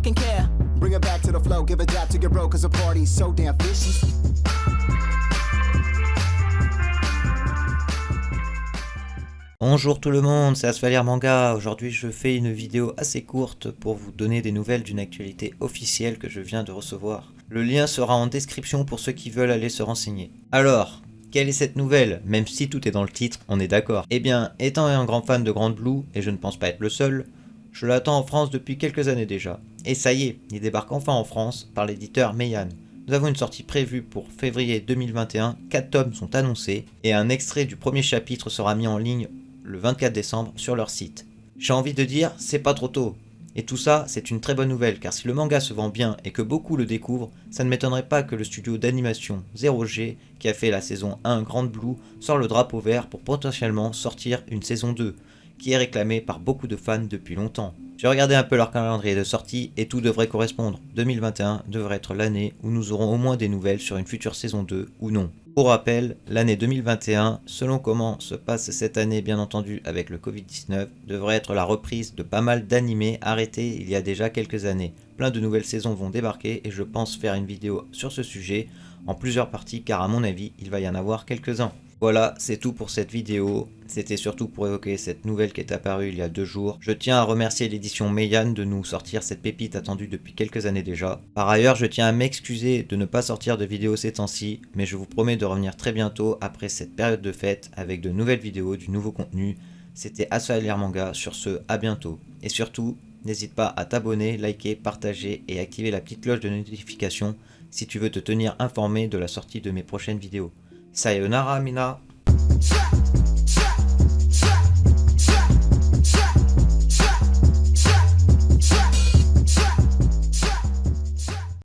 fucking care. Bring it back to the flow, give a dap to your bro, cause the party's so damn fishy. Bonjour tout le monde, c'est Asfalier Manga. Aujourd'hui je fais une vidéo assez courte pour vous donner des nouvelles d'une actualité officielle que je viens de recevoir. Le lien sera en description pour ceux qui veulent aller se renseigner. Alors, quelle est cette nouvelle? Même si tout est dans le titre, on est d'accord. Eh bien, étant un grand fan de Grand Blue, et je ne pense pas être le seul, je l'attends en France depuis quelques années déjà. Et ça y est, il débarque enfin en France par l'éditeur Meian. Nous avons une sortie prévue pour février 2021, 4 tomes sont annoncés, et un extrait du premier chapitre sera mis en ligne le 24 décembre sur leur site. J'ai envie de dire, c'est pas trop tôt. Et tout ça, c'est une très bonne nouvelle, car si le manga se vend bien et que beaucoup le découvrent, ça ne m'étonnerait pas que le studio d'animation 0G, qui a fait la saison 1 Grand Blue, sort le drapeau vert pour potentiellement sortir une saison 2, qui est réclamée par beaucoup de fans depuis longtemps. J'ai regardé un peu leur calendrier de sortie et tout devrait correspondre. 2021 devrait être l'année où nous aurons au moins des nouvelles sur une future saison 2 ou non. Pour rappel, l'année 2021, selon comment se passe cette année bien entendu avec le Covid-19, devrait être la reprise de pas mal d'animés arrêtés il y a déjà quelques années. Plein de nouvelles saisons vont débarquer et je pense faire une vidéo sur ce sujet en plusieurs parties car à mon avis il va y en avoir quelques-uns. Voilà, c'est tout pour cette vidéo. C'était surtout pour évoquer cette nouvelle qui est apparue il y a 2 jours. Je tiens à remercier l'édition Meian de nous sortir cette pépite attendue depuis quelques années déjà. Par ailleurs, je tiens à m'excuser de ne pas sortir de vidéos ces temps-ci, mais je vous promets de revenir très bientôt après cette période de fête avec de nouvelles vidéos, du nouveau contenu. C'était Asfalier Manga, sur ce, à bientôt. Et surtout, n'hésite pas à t'abonner, liker, partager et activer la petite cloche de notification si tu veux te tenir informé de la sortie de mes prochaines vidéos. Sayonara Mina.